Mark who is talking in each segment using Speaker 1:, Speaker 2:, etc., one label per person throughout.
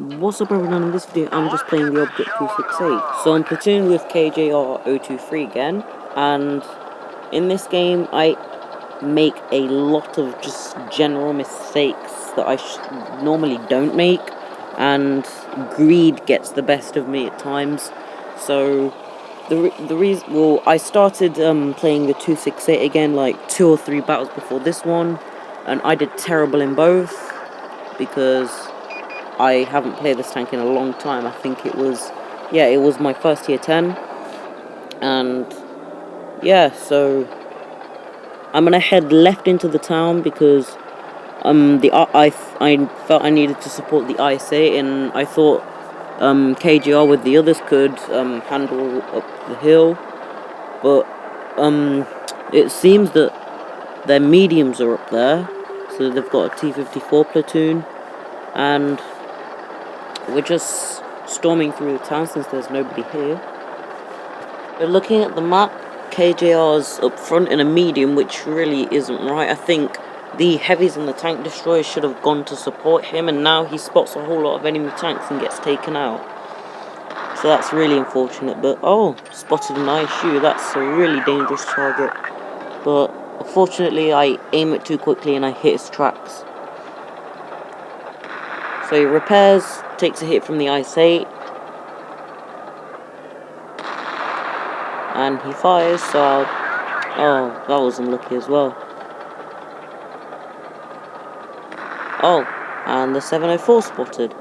Speaker 1: What's up everyone, in this video I'm just playing the Object 268. So I'm platooned with KJR023 again, and in this game I make a lot of just general mistakes that I normally don't make, and greed gets the best of me at times. So the reason, well, I started playing the 268 again like 2 or 3 battles before this one, and I did terrible in both because I haven't played this tank in a long time. I think it was my first tier 10, and yeah, so I'm gonna head left into the town because I felt I needed to support the ISA, and I thought KGR with the others could handle up the hill, but it seems that their mediums are up there, so they've got a T-54 platoon, and we're just storming through the town since there's nobody here. But looking at the map, KJR's up front in a medium, which really isn't right. I think the heavies and the tank destroyers should have gone to support him, and now he spots a whole lot of enemy tanks and gets taken out. So that's really unfortunate. But oh, spotted an ISU. That's a really dangerous target. But unfortunately, I aim it too quickly and I hit his tracks. So he repairs, takes a hit from the IS-8, and he fires, so oh, that was unlucky as well. Oh, and the 704 spotted.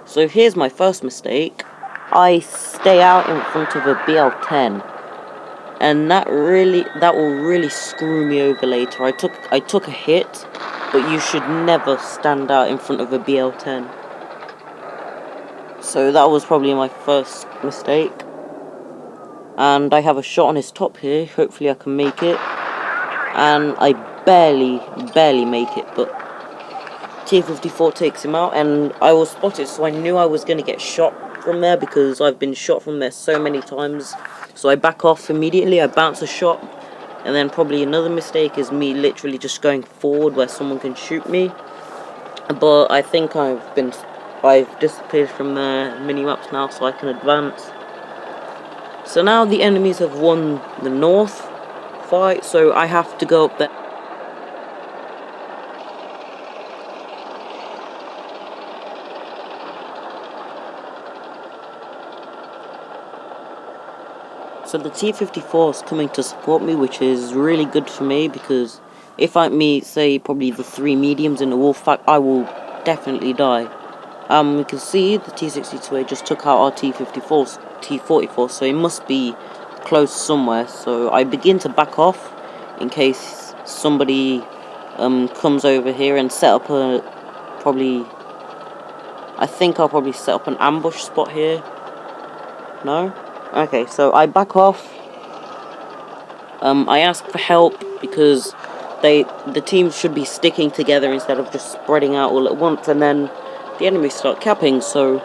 Speaker 1: So here's my first mistake. I stay out in front of a BL-10, and that will really screw me over later. I took a hit, but you should never stand out in front of a BL-10. So that was probably my first mistake. And I have a shot on his top here. Hopefully I can make it. And I barely make it, but T-54 takes him out, and I was spotted, so I knew I was going to get shot from there because I've been shot from there so many times. So I back off immediately, I bounce a shot, and then probably another mistake is me literally just going forward where someone can shoot me. But I think I've disappeared from the mini-maps now, so I can advance. So now the enemies have won the north fight, so I have to go up there. So the T-54 is coming to support me, which is really good for me, because if I meet, say, probably the 3 mediums in the wolf pack, I will definitely die. We can see the T-62A just took out our T-54's T-44, so it must be close somewhere. So I begin to back off in case somebody comes over here and set up I think I'll probably set up an ambush spot here. No? Okay, so I back off. I ask for help because the teams should be sticking together instead of just spreading out all at once, and then the enemies start capping. So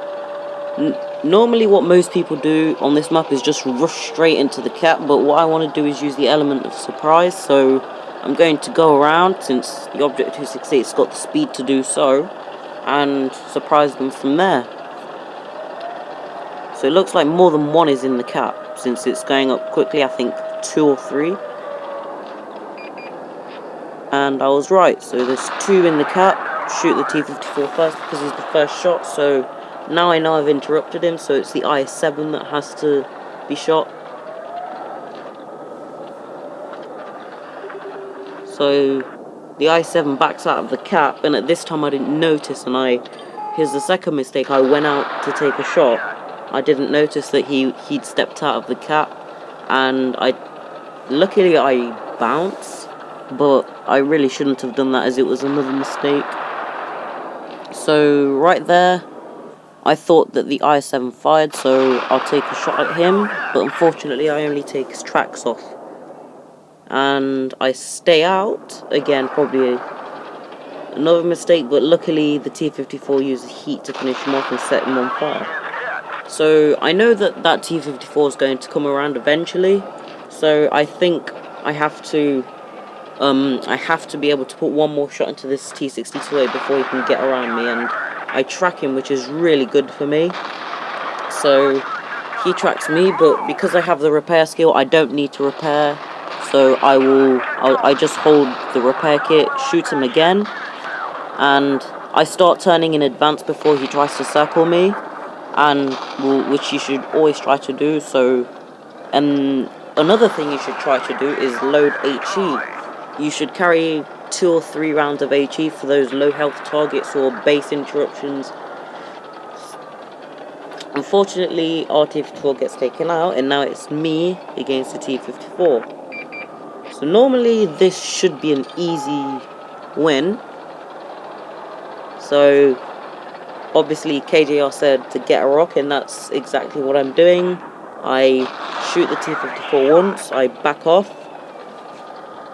Speaker 1: normally what most people do on this map is just rush straight into the cap, but what I want to do is use the element of surprise. So I'm going to go around, since the Object 268's got the speed to do so, and surprise them from there. So it looks like more than one is in the cap, since it's going up quickly. I think 2 or 3. And I was right, so there's 2 in the cap. Shoot the T-54 first because he's the first shot, so now I know I've interrupted him, so it's the IS-7 that has to be shot. So the IS-7 backs out of the cap, and at this time I didn't notice, and here's the second mistake. I went out to take a shot. I didn't notice that he'd stepped out of the cap, and luckily I bounced, but I really shouldn't have done that as it was another mistake. So right there, I thought that the IS-7 fired, so I'll take a shot at him, but unfortunately I only take his tracks off. And I stay out, again probably another mistake, but luckily the T-54 uses heat to finish him off and set him on fire. So I know that T-54 is going to come around eventually, so I think I have to be able to put one more shot into this T-62A before he can get around me, and I track him, which is really good for me. So he tracks me, but because I have the repair skill, I don't need to repair. So I just hold the repair kit, shoot him again, and I start turning in advance before he tries to circle me, and which you should always try to do. So, and another thing you should try to do is load HE. You should carry 2 or 3 rounds of HE for those low health targets or base interruptions. Unfortunately, our T-54 gets taken out, and now it's me against the T-54. So normally this should be an easy win. So obviously KJR said to get a rock, and that's exactly what I'm doing. I shoot the T-54 once, I back off,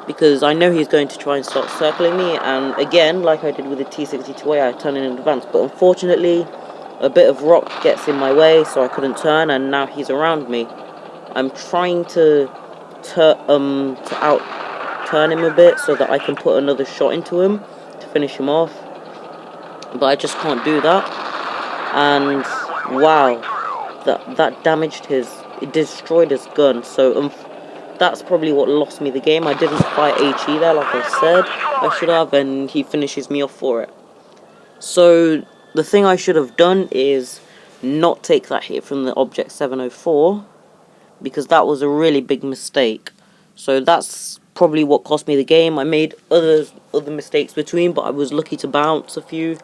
Speaker 1: because I know he's going to try and start circling me, and again, like I did with the T-62A, I turn in advance, but unfortunately, a bit of rock gets in my way, so I couldn't turn, and now he's around me. I'm trying to out-turn him a bit, so that I can put another shot into him to finish him off, but I just can't do that, and wow, that damaged it destroyed his gun, so that's probably what lost me the game. I didn't fight HE there like I said I should have, and he finishes me off for it. So the thing I should have done is not take that hit from the Object 704, because that was a really big mistake. So that's probably what cost me the game. I made other mistakes between, but I was lucky to bounce a few.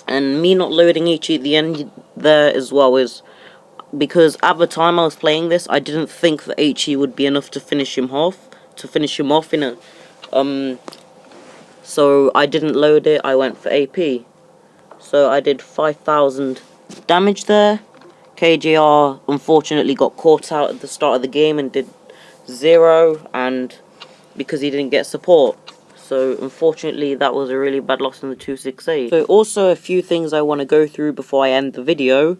Speaker 1: And me not loading HE at the end there as well is because at the time I was playing this, I didn't think that HE would be enough to finish him off. In a so I didn't load it. I went for AP. So I did 5,000 damage there. KJR unfortunately got caught out at the start of the game and did 0, and because he didn't get support. So unfortunately that was a really bad loss in the 268. So also a few things I want to go through before I end the video.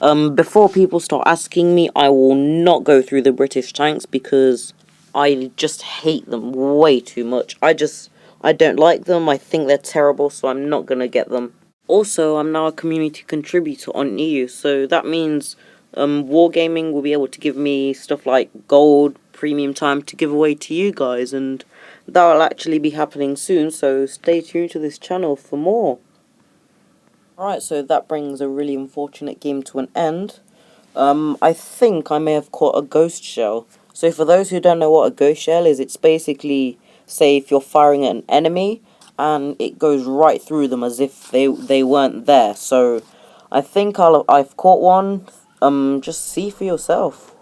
Speaker 1: Before people start asking me, I will not go through the British tanks because I just hate them way too much. I don't like them, I think they're terrible, so I'm not gonna get them. Also, I'm now a community contributor on EU, so that means Wargaming will be able to give me stuff like gold, premium time to give away to you guys, and that will actually be happening soon, so stay tuned to this channel for more. Alright, so that brings a really unfortunate game to an end. I think I may have caught a ghost shell. So for those who don't know what a ghost shell is, it's basically, say if you're firing at an enemy, and it goes right through them as if they weren't there. So I think I've caught one. Just see for yourself.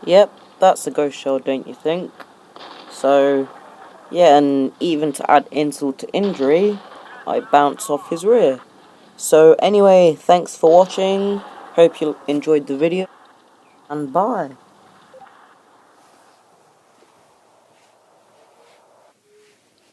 Speaker 1: Yep, that's a ghost shell, don't you think? So yeah, and even to add insult to injury, I bounce off his rear. So anyway, thanks for watching, hope you enjoyed the video, and bye.